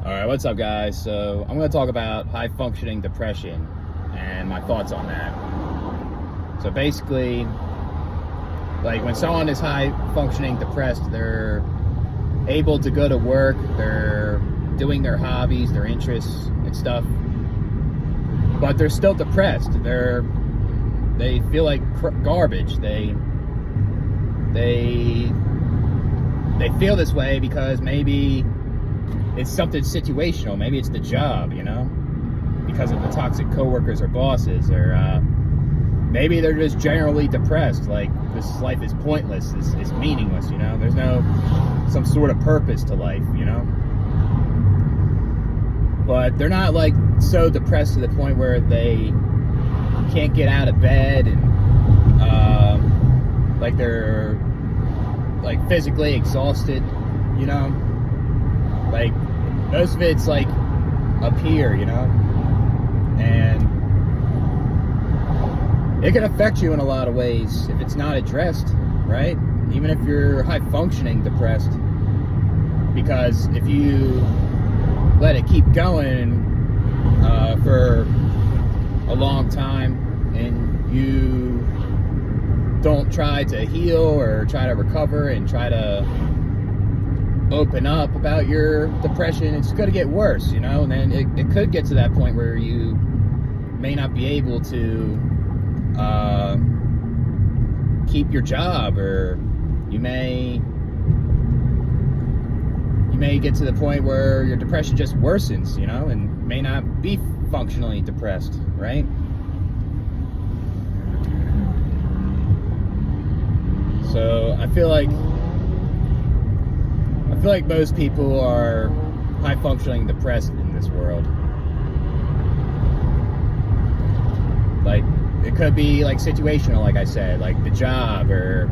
All right, what's up, guys? So I'm going to talk about high functioning depression and my thoughts on that. So basically, like when someone is high functioning depressed, they're able to go to work, they're doing their hobbies, their interests and stuff, but they're still depressed. They feel like garbage. They feel this way because maybe it's something situational. Maybe it's the job, because of the toxic coworkers or bosses, or maybe they're just generally depressed. Like this life is pointless, is meaningless. There's some sort of purpose to life. But they're not like so depressed to the point where they can't get out of bed and like they're like physically exhausted. Like most of it's like up here, and it can affect you in a lot of ways if it's not addressed, right? Even if you're high functioning depressed, because if you let it keep going for a long time and you don't try to heal or try to recover and try to open up about your depression, it's going to get worse, and then it could get to that point where you may not be able to keep your job, or you may get to the point where your depression just worsens, and may not be functionally depressed, right? So I feel like most people are high functioning depressed in this world. Like it could be like situational, like I said, like the job, or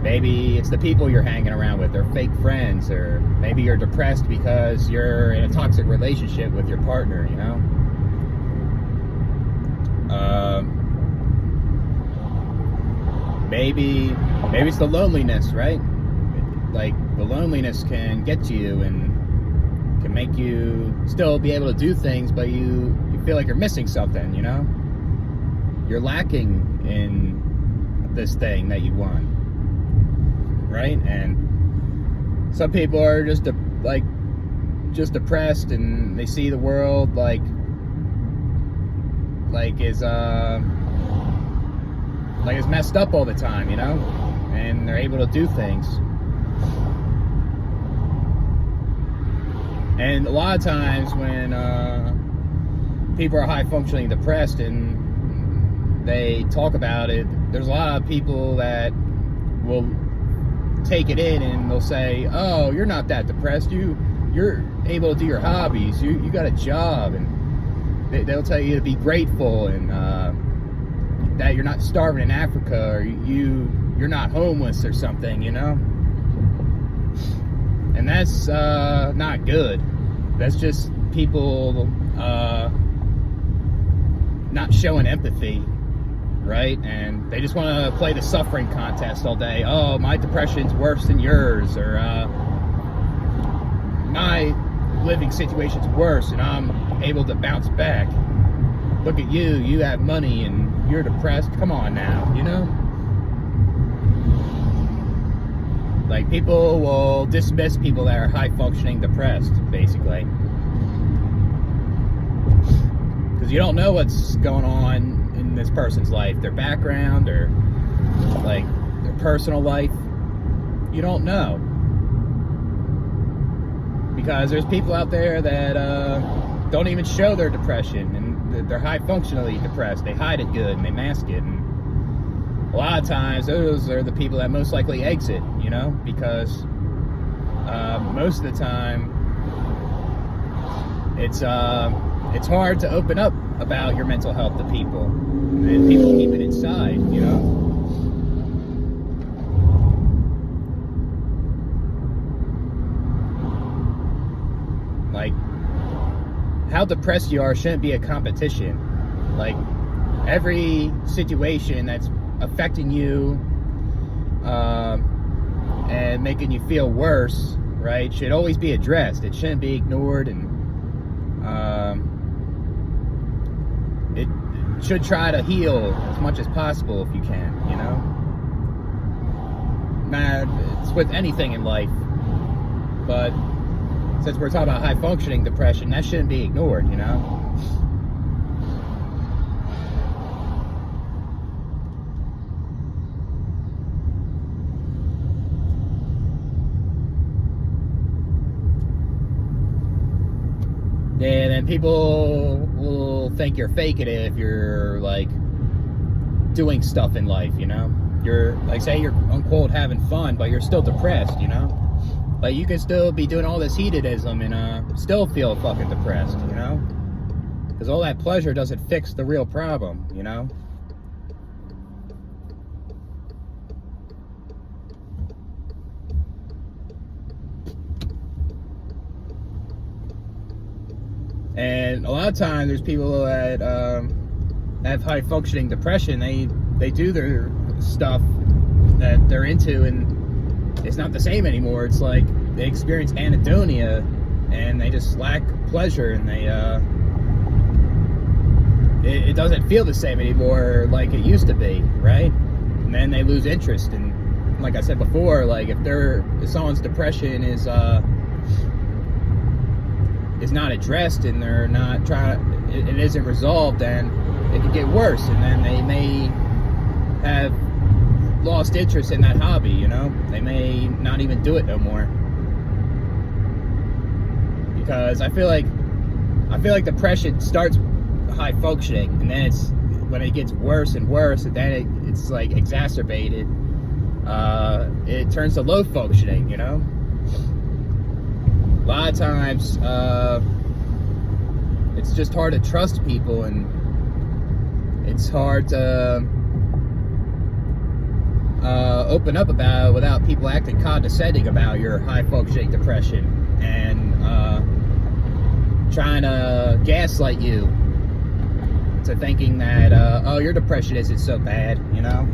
maybe it's the people you're hanging around with, or fake friends, or maybe you're depressed because you're in a toxic relationship with your partner, maybe it's the loneliness, right? Like the loneliness can get to you and can make you still be able to do things, but you feel like you're missing something, you're lacking in this thing that you want, right? And some people are just depressed, and they see the world like is messed up all the time, and they're able to do things. And a lot of times when people are high functioning depressed and they talk about it, there's a lot of people that will take it in and they'll say, oh, you're not that depressed, you're able to do your hobbies, you got a job, and they'll tell you to be grateful, and that you're not starving in Africa, or you're not homeless or something, and that's not good. That's just people not showing empathy, right? And they just want to play the suffering contest all day. Oh, my depression's worse than yours, or my living situation's worse and I'm able to bounce back. Look at you have money and you're depressed. Come on now, Like, people will dismiss people that are high functioning depressed, basically, because you don't know what's going on in this person's life, their background, or like their personal life. You don't know, because there's people out there that don't even show their depression, and they're high functionally depressed. They hide it good and they mask it, and a lot of times those are the people that most likely exit, because most of the time it's hard to open up about your mental health to people, and people keep it inside, Like, how depressed you are shouldn't be a competition. Like, every situation that's affecting you and making you feel worse, right, should always be addressed. It shouldn't be ignored, and it should try to heal as much as possible if you can, you know? It's with anything in life, but since we're talking about high functioning depression, that shouldn't be ignored, you know? And then people will think you're faking it if you're like doing stuff in life, you know? You're like, say you're unquote having fun, but you're still depressed, you know? Like, you can still be doing all this hedonism and still feel fucking depressed, you know? Because all that pleasure doesn't fix the real problem, you know? And a lot of times there's people that have high functioning depression. They do their stuff that they're into and it's not the same anymore. It's like they experience anhedonia and they just lack pleasure, and they it doesn't feel the same anymore like it used to be, right? And then they lose interest. And like I said before, like if someone's depression is not addressed and they're not it isn't resolved, then it could get worse, and then they may have lost interest in that hobby, you know? They may not even do it no more. Because I feel like depression starts high functioning, and then it's when it gets worse and worse, and then it's like exacerbated, it turns to low functioning, you know? A lot of times, it's just hard to trust people, and it's hard to open up about it without people acting condescending about your high functioning depression and trying to gaslight you to thinking that, oh, your depression isn't so bad, you know?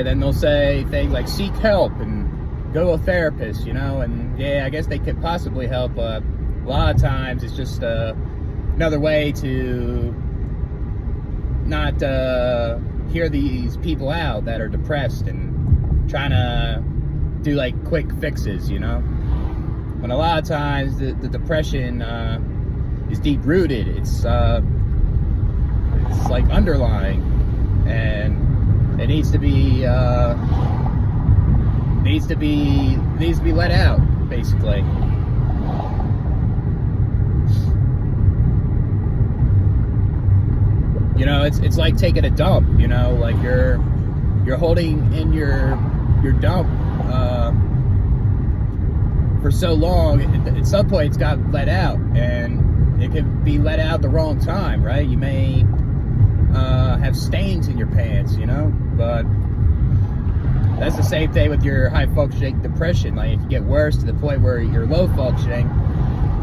Then they'll say things like seek help and go to a therapist, you know, and yeah, I guess they could possibly help, but a lot of times it's just another way to not hear these people out that are depressed and trying to do like quick fixes, you know. When a lot of times the depression is deep rooted, it's like underlying, and it needs to be let out, basically. You know, it's like taking a dump. You know, like you're holding in your dump for so long. At some point, it's got let out, and it could be let out the wrong time, right? You may have stains in your pants, you know, but that's the same thing with your high functioning depression. Like, it can get worse to the point where you're low functioning,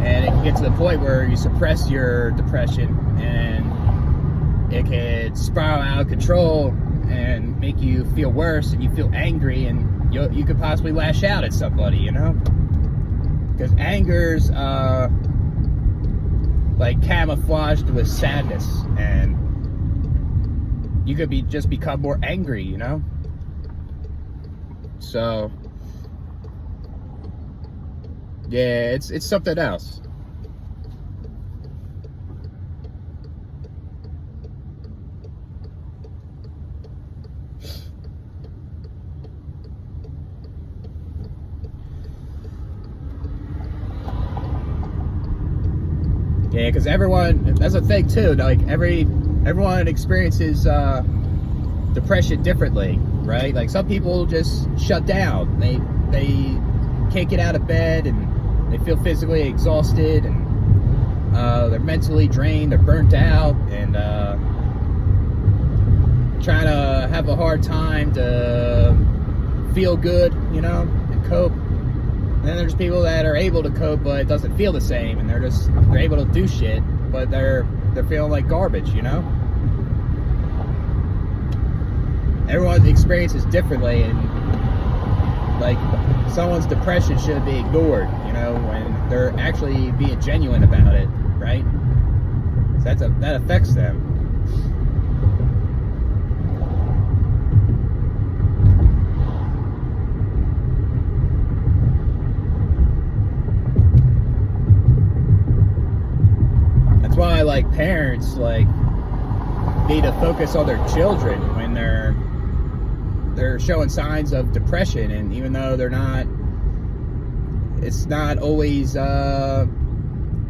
and it can get to the point where you suppress your depression, and it can spiral out of control and make you feel worse, and you feel angry, and you could possibly lash out at somebody, you know, because anger's like camouflaged with sadness, and you could just become more angry, you know? So, yeah, it's something else. Yeah, because everyone, that's a thing too, like everyone experiences depression differently, right? Like, some people just shut down. They can't get out of bed, and they feel physically exhausted, and they're mentally drained, they're burnt out, and try to have a hard time to feel good, you know, and cope. And then there's people that are able to cope, but it doesn't feel the same, and they're able to do shit, but they're feeling like garbage, you know. Everyone experiences differently, and like someone's depression shouldn't be ignored, you know, when they're actually being genuine about it, right? So that affects them. That's why, like, parents need to focus on their children when they're showing signs of depression, and even though it's not always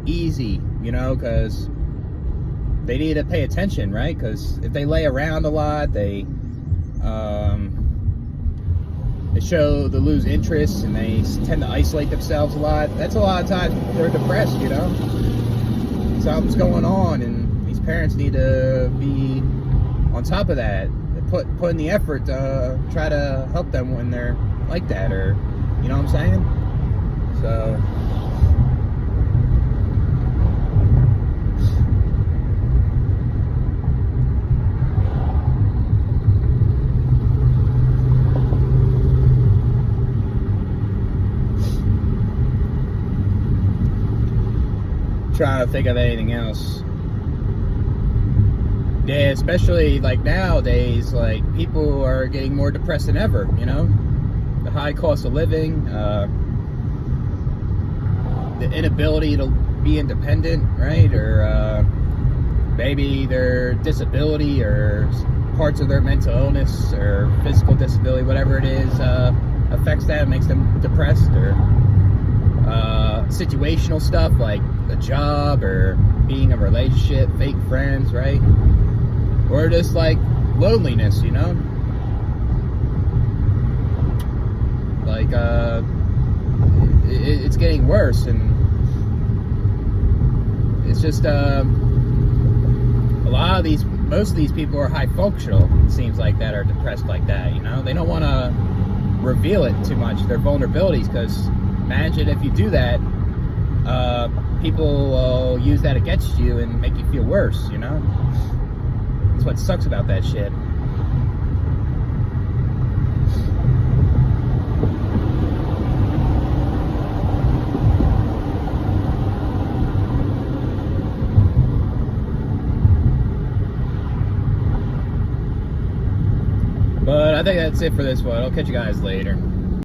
easy, you know, because they need to pay attention, right? Because if they lay around a lot, they show to lose interest, and they tend to isolate themselves a lot. That's a lot of times they're depressed, you know. Something's going on, and these parents need to be on top of that, put in the effort to try to help them when they're like that, or, you know what I'm saying? So trying to think of anything else. Yeah, especially like nowadays, like people are getting more depressed than ever, you know? The high cost of living, the inability to be independent, right? Or maybe their disability or parts of their mental illness or physical disability, whatever it is, affects them, makes them depressed, or situational stuff like a job or being in a relationship, fake friends, right? Or just like loneliness, you know? Like, it's getting worse, and it's just, most of these people are high functional, it seems like, that are depressed like that, you know? They don't want to reveal it too much, their vulnerabilities, because imagine if you do that, people will use that against you and make you feel worse, you know? That's what sucks about that shit. But I think that's it for this one. I'll catch you guys later.